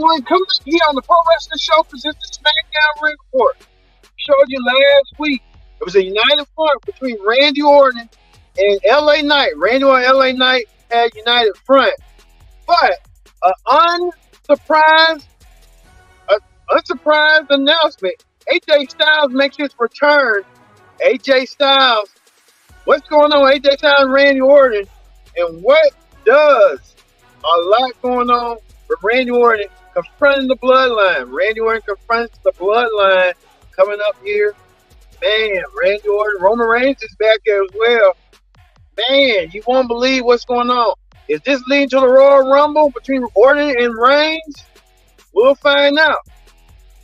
everyone. Coming here on the Pro Wrestling Show presents the SmackDown Ring Report. Showed you last week. It was a united front between Randy Orton and LA Knight. Randy Orton and LA Knight had united front. But an unsurprised, unsurprised announcement. AJ Styles makes his return. AJ Styles. What's going on, AJ Styles and Randy Orton? And what does a lot going on with Randy Orton confronting the Bloodline? Randy Orton confronts the Bloodline coming up here. Man, Randy Orton, Roman Reigns is back as well. Man, you won't believe what's going on. Is this leading to the Royal Rumble between Orton and Reigns? We'll find out.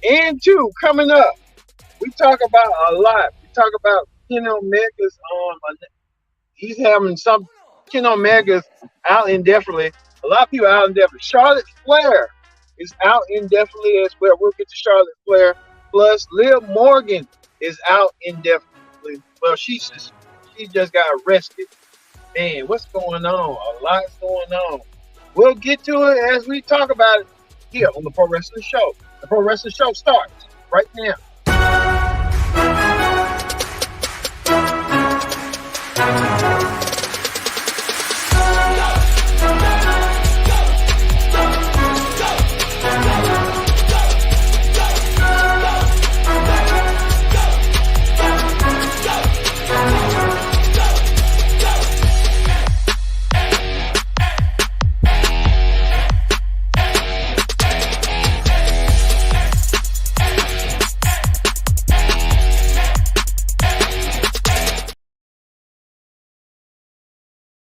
And two, coming up, we talk about a lot. We talk about Kenny Omega's he's having some Kenny Omega's out indefinitely. A lot of people out indefinitely. Charlotte Flair is out indefinitely as well. We'll get to Charlotte Flair. Plus, Liv Morgan is out indefinitely. Well, she just got arrested. Man, what's going on? A lot's going on. We'll get to it as we talk about it here on the Pro Wrestling Show. The Pro Wrestling Show starts right now.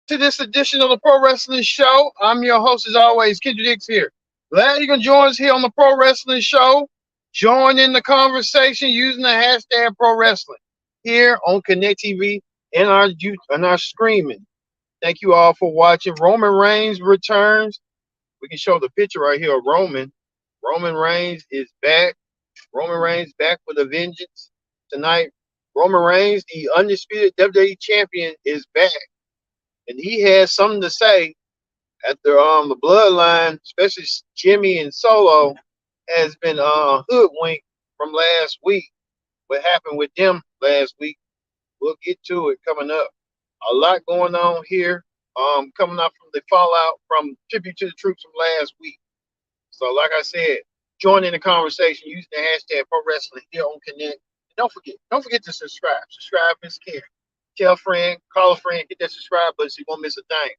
To this edition of the Pro Wrestling Show. I'm your host, as always, Kendra Dix here. Glad you can join us here on the Pro Wrestling Show. Join in the conversation using the hashtag Pro Wrestling here on Connect TV and our streaming. Thank you all for watching. Roman Reigns returns. We can show the picture right here of Roman. Roman Reigns is back. Roman Reigns back with a vengeance tonight. Roman Reigns, the undisputed WWE champion, is back. And he has something to say after the Bloodline, especially Jimmy and Solo, has been hoodwinked from last week. What happened with them last week? We'll get to it coming up. A lot going on here. Coming up from the fallout from tribute to the troops from last week. So, like I said, join in the conversation using the hashtag Pro Wrestling here on Connect. And don't forget to subscribe. Subscribe is care. Tell a friend, call a friend, hit that subscribe button so you won't miss a thing.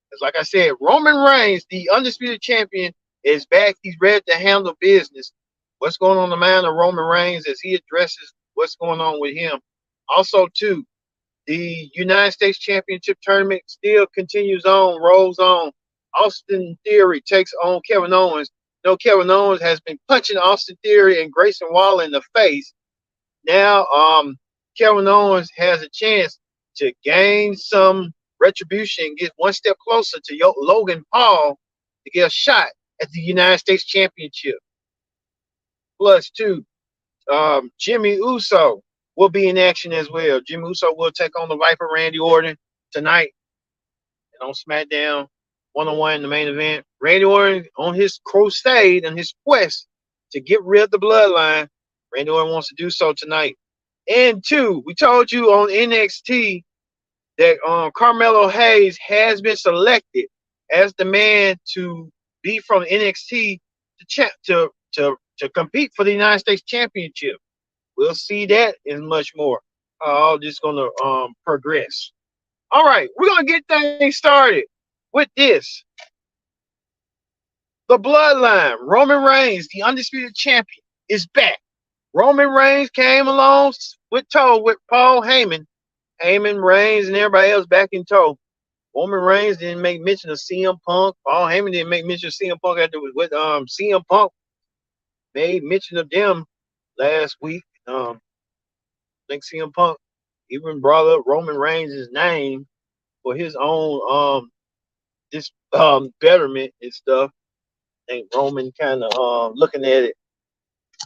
Because like I said, Roman Reigns, the undisputed champion, is back. He's ready to handle business. What's going on in the mind of Roman Reigns as he addresses what's going on with him. Also, too, the United States Championship tournament still continues on, rolls on. Austin Theory takes on Kevin Owens. You know, Kevin Owens has been punching Austin Theory and Grayson Waller in the face. Now, Kevin Owens has a chance to gain some retribution, get one step closer to Logan Paul to get a shot at the United States Championship. Plus, two, Jimmy Uso will be in action as well. Jimmy Uso will take on the Viper Randy Orton tonight and on SmackDown one-on-one in the main event. Randy Orton on his crusade and his quest to get rid of the Bloodline. Randy Orton wants to do so tonight. And two, we told you on NXT that Carmelo Hayes has been selected as the man to be from NXT to compete for the United States Championship. We'll see that and much more. All just going to progress. All right, we're going to get things started with this. The Bloodline, Roman Reigns, the undisputed champion, is back. Roman Reigns came along with Paul Heyman. Heyman, Reigns, and everybody else back in tow. Roman Reigns didn't make mention of CM Punk. Paul Heyman didn't make mention of CM Punk after with CM Punk made mention of them last week. I think CM Punk even brought up Roman Reigns' name for his own betterment and stuff. I think Roman kind of looking at it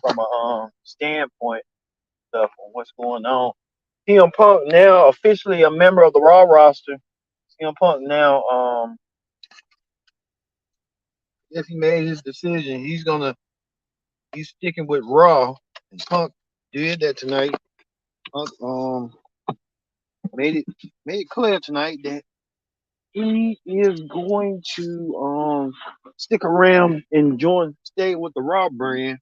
from a standpoint stuff on what's going on. CM Punk now officially a member of the Raw roster. CM Punk now If he made his decision, he's sticking with Raw. And Punk did that tonight. Punk made it made it clear tonight that he is going to stick around and stay with the Raw brand.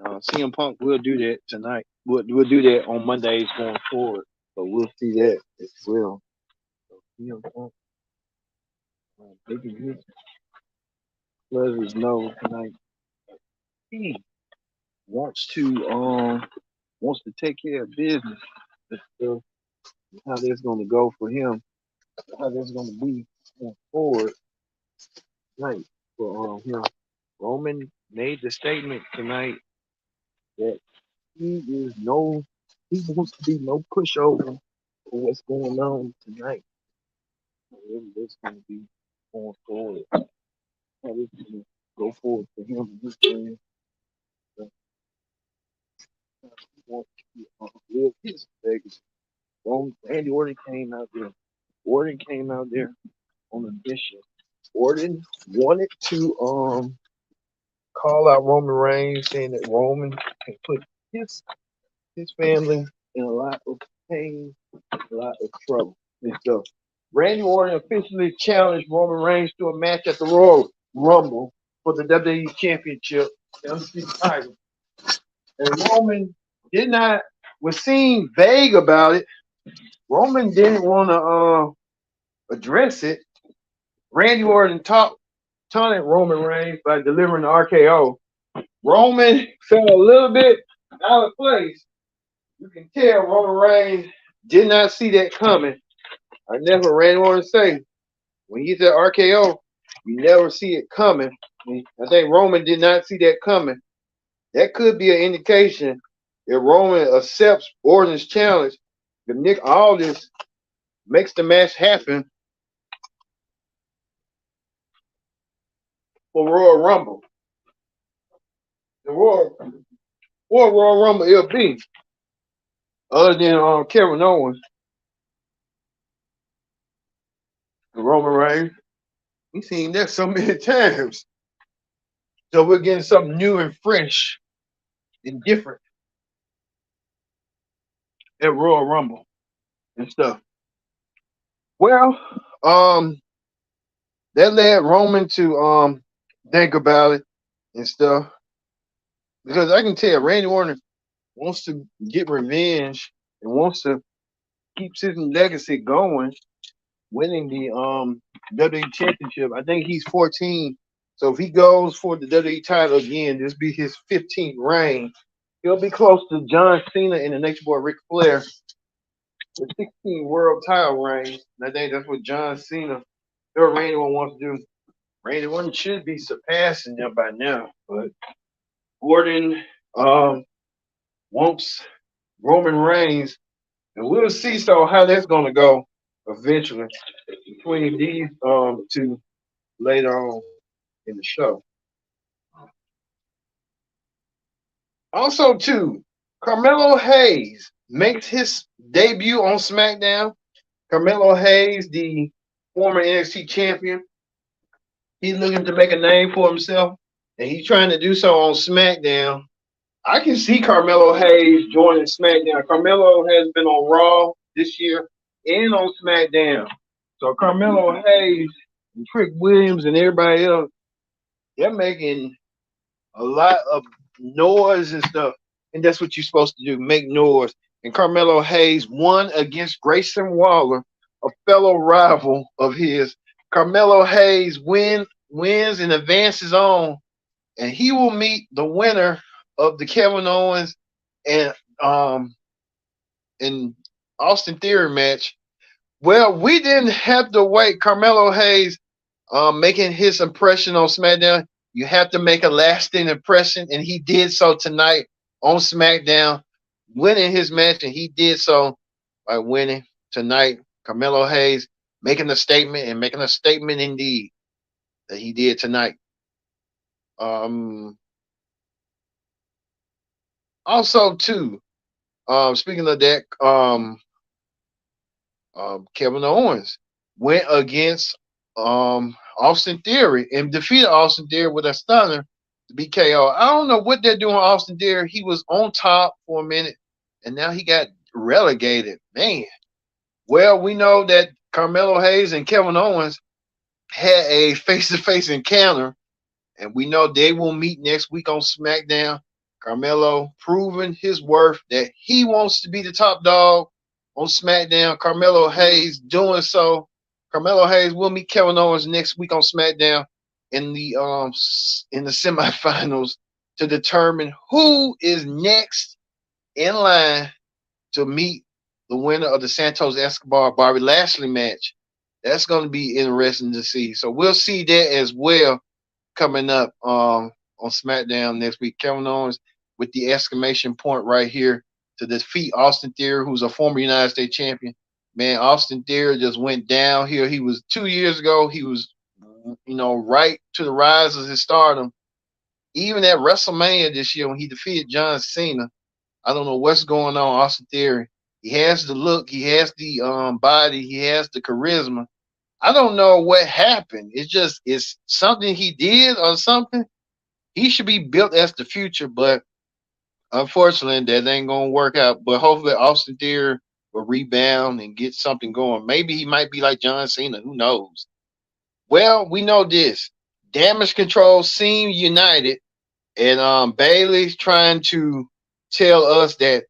CM Punk will do that tonight. We'll do that on Mondays going forward. So we'll see that as well. So CM Punk making his players know tonight he wants to take care of business. So how that's going to go for him, how that's going to be going forward tonight for him. Roman made the statement tonight that he wants to be no pushover for what's going on tonight. Whatever that's going to be going forward, how this going to go forward for him and his friends. He wants to live his legacy. Randy Orton came out there. Orton came out there on a mission. Orton wanted to call out Roman Reigns, saying that Roman can put his family in a lot of pain, a lot of trouble. And so Randy Orton officially challenged Roman Reigns to a match at the Royal Rumble for the WWE Championship, the undisputed title. And Roman was seen vague about it. Roman didn't want to address it. Randy Orton taunted Roman Reigns by delivering the RKO. Roman felt a little bit out of place. You can tell Roman Reigns did not see that coming. I never Randy Orton say when he said RKO, you never see it coming. I think Roman did not see that coming. That could be an indication if Roman accepts Orton's challenge, if Nick Aldis makes the match happen for Royal Rumble. The Royal Rumble it'll be other than Kevin Owens and Roman Reigns. We've seen that so many times. So we're getting something new and fresh and different at Royal Rumble and stuff. Well, that led Roman to think about it and stuff. Because I can tell Randy Orton wants to get revenge and wants to keep his legacy going, winning the WWE Championship. I think he's 14. So if he goes for the WWE title again, this be his 15th reign. He'll be close to John Cena and the Nature Boy Ric Flair. The 16 world title reign. I think that's what John Cena or Randy Orton wants to do. Randy Orton should be surpassing them by now, but Orton wants Roman Reigns, and we'll see how that's going to go eventually between these two later on in the show. Also, too, Carmelo Hayes makes his debut on SmackDown. Carmelo Hayes, the former NXT champion, he's looking to make a name for himself, and he's trying to do so on SmackDown. I can see Carmelo Hayes joining SmackDown. Carmelo has been on Raw this year and on SmackDown. So Carmelo Hayes and Trick Williams and everybody else, they're making a lot of noise and stuff. And that's what you're supposed to do, make noise. And Carmelo Hayes won against Grayson Waller, a fellow rival of his. Carmelo Hayes wins and advances on, and he will meet the winner of the Kevin Owens and Austin Theory match. Well, we didn't have to wait. Carmelo Hayes making his impression on SmackDown. You have to make a lasting impression, and he did so tonight on SmackDown, winning his match, and he did so by winning tonight. Carmelo Hayes making a statement indeed that he did tonight. Also, too, speaking of that, Kevin Owens went against Austin Theory and defeated Austin Theory with a stunner to be KO. I don't know what they're doing with Austin Theory. He was on top for a minute and now he got relegated. Man. Well, we know that Carmelo Hayes and Kevin Owens had a face-to-face encounter, and we know they will meet next week on SmackDown. Carmelo proving his worth that he wants to be the top dog on SmackDown. Carmelo Hayes doing so. Carmelo Hayes will meet Kevin Owens next week on SmackDown in the semifinals to determine who is next in line to meet the winner of the Santos Escobar Bobby Lashley match. That's going to be interesting to see. So we'll see that as well coming up on SmackDown next week. Kevin Owens with the exclamation point right here to defeat Austin Theory, who's a former United States champion. Man, Austin Theory just went down here. He was 2 years ago. He was, right to the rise of his stardom. Even at WrestleMania this year when he defeated John Cena, I don't know what's going on. Austin Theory, he has the look, he has the body, he has the charisma. I don't know what happened. It's something he did or something. He should be built as the future, but unfortunately, that ain't gonna work out. But hopefully, Austin Theory will rebound and get something going. Maybe he might be like John Cena. Who knows? Well, we know this. Damage Control seem united, and Bayley's trying to tell us that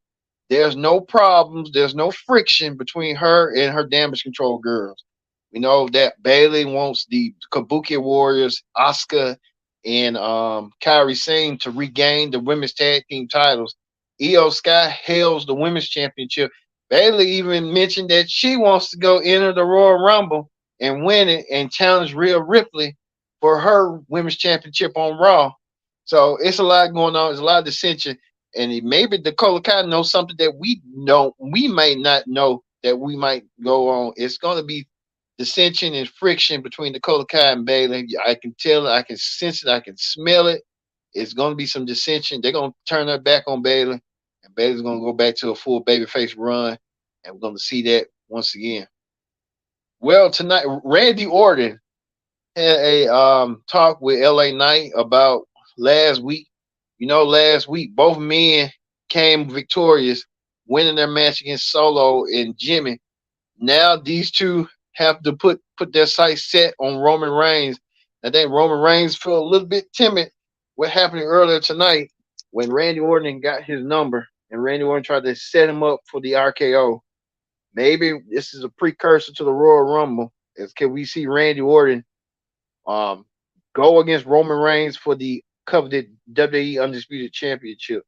there's no problems, there's no friction between her and her Damage Control girls. We know that Bayley wants the Kabuki Warriors, Asuka and Kairi Sane, to regain the women's tag team titles. Io Sky hails the women's championship. Bayley even mentioned that she wants to go enter the Royal Rumble and win it and challenge Rhea Ripley for her women's championship on Raw. So it's a lot going on. There's a lot of dissension. And maybe Dakota Kai knows something that we might not know that we might go on. It's going to be dissension and friction between Dakota Kai and Bayley. I can tell it, I can sense it, I can smell it. It's going to be some dissension. They're going to turn their back on Bayley, and Bayley's going to go back to a full babyface run, and we're going to see that once again. Well, tonight, Randy Orton had a talk with LA Knight about last week. Last week, both men came victorious, winning their match against Solo and Jimmy. Now these two have to put their sights set on Roman Reigns. I think Roman Reigns felt a little bit timid. What happened earlier tonight when Randy Orton got his number and Randy Orton tried to set him up for the RKO. Maybe this is a precursor to the Royal Rumble. Can we see Randy Orton go against Roman Reigns for the coveted WWE Undisputed Championship?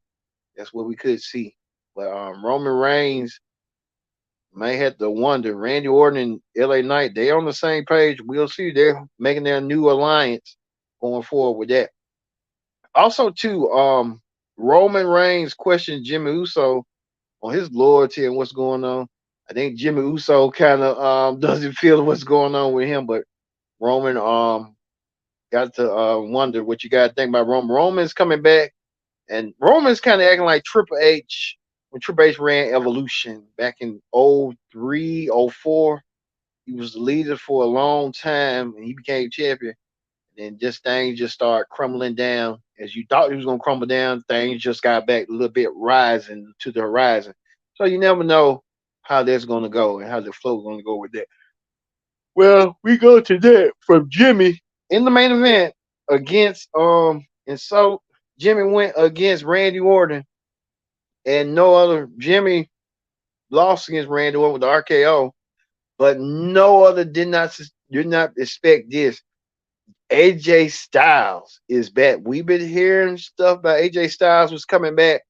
That's what we could see. But Roman Reigns may have to wonder. Randy Orton and LA Knight, they on the same page. We'll see. They're making their new alliance going forward with that. Also, too, Roman Reigns questioned Jimmy Uso on his loyalty and what's going on. I think Jimmy Uso kind of doesn't feel what's going on with him, but Roman got to wonder what you got to think about Roman. Roman's coming back, and Roman's kind of acting like Triple H when Triple H ran Evolution back in 03, 04. He was the leader for a long time, and he became champion. And then things just started crumbling down. As you thought he was going to crumble down, things just got back a little bit rising to the horizon. So you never know how that's going to go and how the flow is going to go with that. Well, we go to that from Jimmy in the main event against and so Jimmy went against Randy Orton, and no other. Jimmy lost against Randy Orton with the RKO, but no other did not expect this. AJ Styles is back. We've been hearing stuff about AJ Styles was coming back.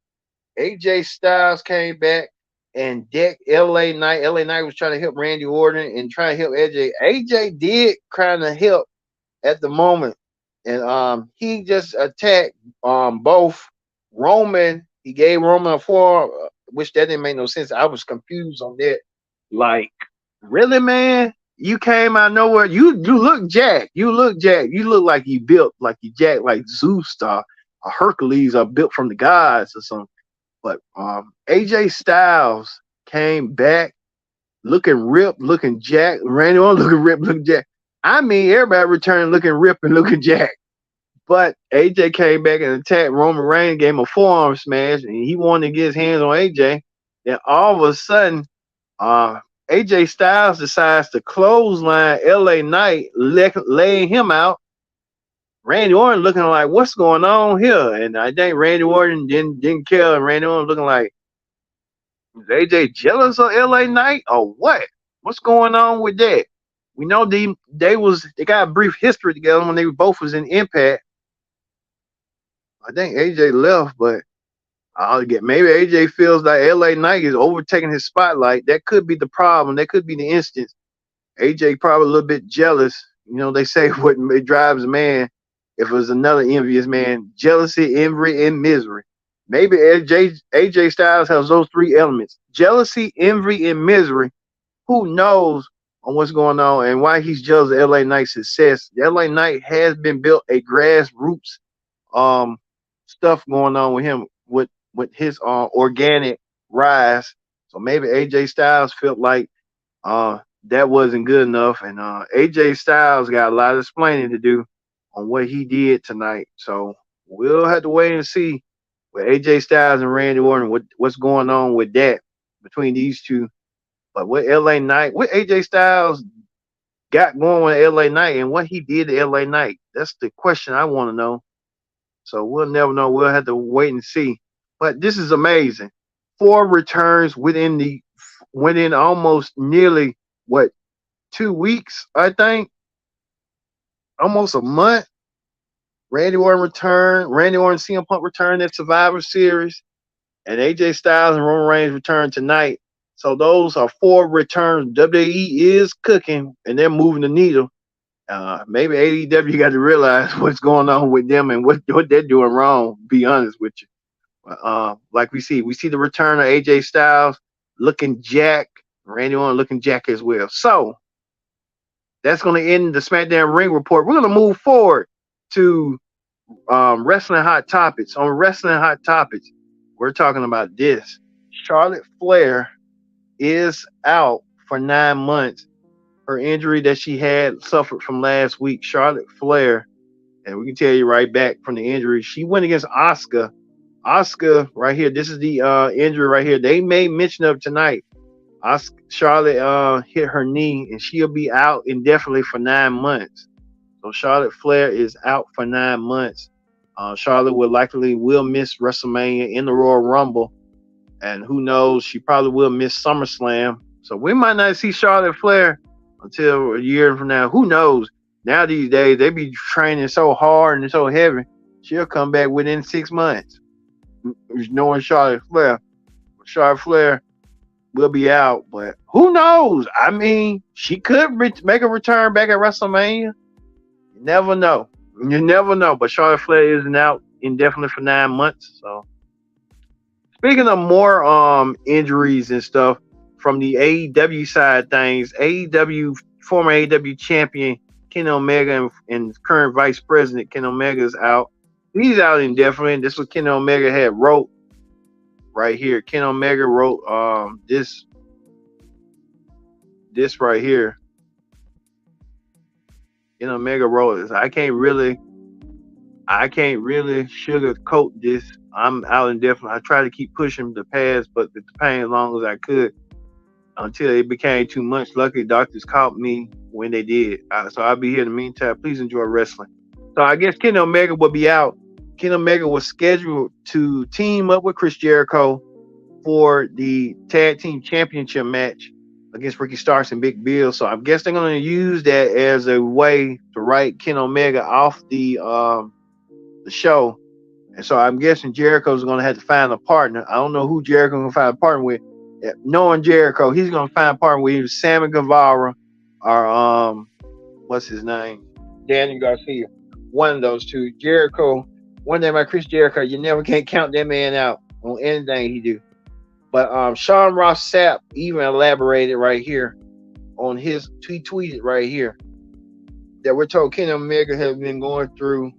AJ Styles came back and decked LA Knight. LA Knight was trying to help Randy Orton and trying to help AJ. AJ did kind of help at the moment, and he just attacked both Roman. He gave Roman a forearm, which that didn't make no sense. I was confused on that. Like, really, man? You came out of nowhere. You look jacked. You look jacked. You look like you built like you jacked like Zeus or Hercules are built from the gods or something. But AJ Styles came back looking ripped, looking jacked. Randy Orton looking ripped, looking jacked. I mean, everybody returned looking ripped and looking jacked. But AJ came back and attacked Roman Reigns, gave him a forearm smash, and he wanted to get his hands on AJ. Then all of a sudden, uh, AJ Styles decides to clothesline LA Knight, laying him out. Randy Orton looking like, what's going on here? And I think Randy Orton didn't care. And Randy Orton looking like, is AJ jealous of LA Knight or what? What's going on with that? We know they got a brief history together when they both was in Impact. I think AJ left, but I'll get maybe AJ feels like LA Knight is overtaking his spotlight. That could be the problem. That could be the instance. AJ probably a little bit jealous. You know, they say what drives a man, if it was another envious man, jealousy, envy, and misery. Maybe AJ Styles has those three elements: jealousy, envy, and misery. Who knows on what's going on and why he's jealous of LA Knight's success? LA Knight has been built a grassroots um stuff going on with him with his organic rise. So maybe AJ Styles felt like that wasn't good enough, and AJ Styles got a lot of explaining to do on what he did tonight. So we'll have to wait and see with AJ Styles and Randy Orton what's going on with that between these two. But what LA Knight, what AJ Styles got going with LA Knight, and what he did to LA Knight, that's the question I want to know. So we'll never know. We'll have to wait and see. But this is amazing. 4 returns within almost nearly what 2 weeks, I think, almost a month. Randy Orton returned. Randy Orton, CM Punk returned at Survivor Series, and AJ Styles and Roman Reigns returned tonight. So those are 4 returns. WWE is cooking, and they're moving the needle. Maybe AEW got to realize what's going on with them and what they're doing wrong. Be honest with you. Like we see the return of AJ Styles looking jack, Randy Orton looking jack as well. So that's going to end the SmackDown Ring Report. We're going to move forward to Wrestling Hot Topics. On Wrestling Hot Topics, we're talking about this. Charlotte Flair is out for 9 months. Her injury that she had suffered from last week, Charlotte Flair, and we can tell you right back from the injury, she went against Asuka. Asuka, right here, this is the injury right here. They made mention of tonight. Charlotte hit her knee, and she'll be out indefinitely for 9 months. So Charlotte Flair is out for 9 months. Charlotte will miss WrestleMania in the Royal Rumble, and who knows, she probably will miss SummerSlam. So we might not see Charlotte Flair until a year from now. Who knows? Now these days, they be training so hard and so heavy, she'll come back within 6 months. Knowing Charlotte Flair will be out, but who knows? I mean, she could make a return back at WrestleMania. You never know. But Charlotte Flair isn't out indefinitely for 9 months. So, speaking of more injuries and stuff from the AEW side of things, former AEW champion Kenny Omega and current vice president Kenny Omega is out. He's out indefinitely. This is what Kenny Omega had wrote right here. Kenny Omega wrote this right here. Kenny Omega wrote this. I can't really sugarcoat this. I'm out indefinitely. I try to keep pushing the past, but the pain as long as I could until it became too much. Luckily, doctors caught me when they did. So I'll be here in the meantime. Please enjoy wrestling. So I guess Kenny Omega will be out. Kenny Omega was scheduled to team up with Chris Jericho for the tag team championship match against Ricky Starks and Big Bill. So I guess they're going to use that as a way to write Kenny Omega off the show. And so I'm guessing Jericho's going to have to find a partner. I don't know who Jericho's going to find a partner with. Knowing Jericho, he's going to find a partner with either Sammy Guevara or what's his name? Daniel Garcia. One of those two. Jericho, one day by Chris Jericho, you never can't count that man out on anything he do. But Sean Ross Sapp even elaborated right here on his tweeted right here that we're told Kenny Omega has been going through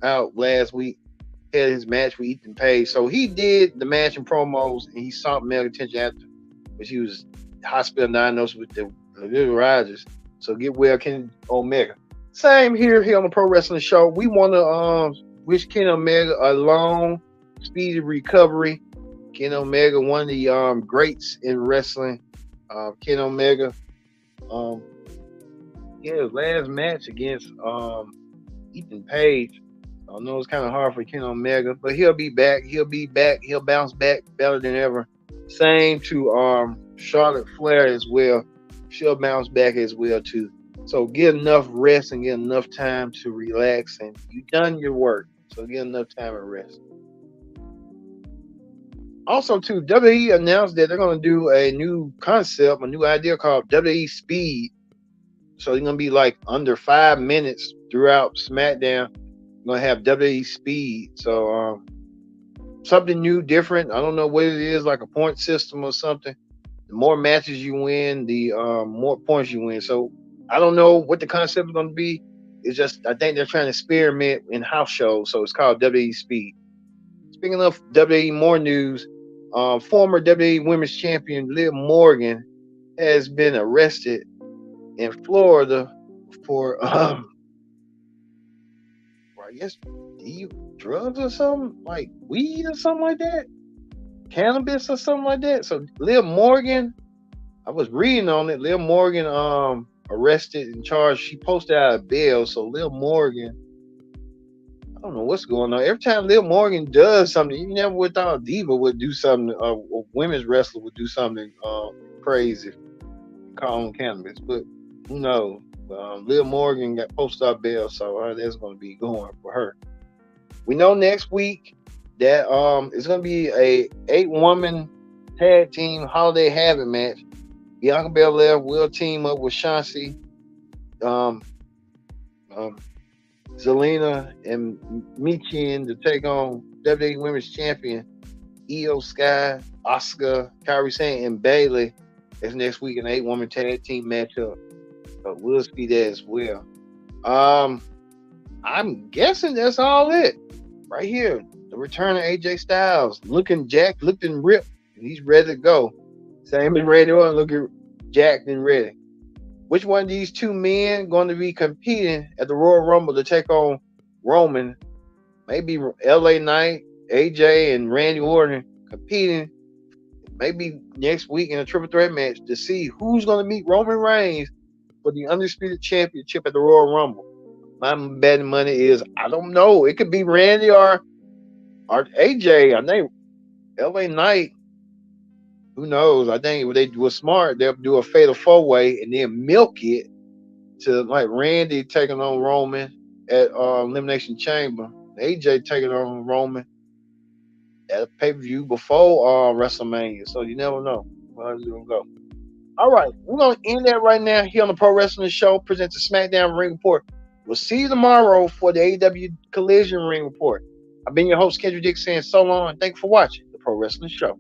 out last week, had his match with Ethan Page. So he did the match and promos, and he sought medical attention after, which he was hospital diagnosed with the Little Rogers. So get well, Kenny Omega. Same here on the Pro Wrestling Show. We want to wish Kenny Omega a long, speedy recovery. Kenny Omega, one of the greats in wrestling. Kenny Omega, his last match against Ethan Page. I know it's kind of hard for Kenny Omega, but he'll be back. He'll bounce back better than ever. Same to Charlotte Flair as well. She'll bounce back as well too. So get enough rest and get enough time to relax, and you've done your work. So get enough time and rest. Also, too, WWE announced that they're going to do a new concept, a new idea called WWE Speed. So it's going to be like under 5 minutes throughout SmackDown. We're going to have WWE Speed. So something new, different. I don't know what it is, like a point system or something. The more matches you win, the more points you win. So I don't know what the concept is going to be. It's just, I think they're trying to experiment in house shows. So it's called WWE Speed. Speaking of WWE more news, former WWE Women's Champion Liv Morgan has been arrested in Florida for, I guess, drugs or something, like weed or something like that, cannabis or something like that. So Liv Morgan, I was reading on it. Liv Morgan, arrested and charged. She posted out of bail. So Liv Morgan, I don't know what's going on. Every time Liv Morgan does something, you never would thought a diva would do something. A women's wrestler would do something crazy, call on cannabis. But who knows? Liv Morgan got posted out bail, so that's going to be going for her. We know next week that it's going to be a 8-woman tag team Holiday Havoc match. Bianca Belair will team up with Shotzi, Zelina, and Michin to take on WWE Women's Champion Io Sky, Asuka, Kairi Sane, and Bayley. That's next week an 8-woman tag team matchup. But we'll see that as well. I'm guessing that's all it. Right here, the return of AJ Styles, looking jacked, looking ripped, and he's ready to go. Same as Randy Orton, looking jacked and ready. Which one of these two men going to be competing at the Royal Rumble to take on Roman? Maybe LA Knight, AJ, and Randy Orton competing. Maybe next week in a triple threat match to see who's going to meet Roman Reigns for the Undisputed Championship at the Royal Rumble. My betting money is, I don't know. It could be Randy or AJ. I think LA Knight. Who knows? I think if they were smart, they'll do a fatal 4-way and then milk it to like Randy taking on Roman at Elimination Chamber. AJ taking on Roman at a pay-per-view before WrestleMania. So you never know where it's going to go. All right, we're going to end that right now here on the Pro Wrestling Show, present the SmackDown Ring Report. We'll see you tomorrow for the AEW Collision Ring Report. I've been your host, Kendrick Dick, saying so long, and thank you for watching the Pro Wrestling Show.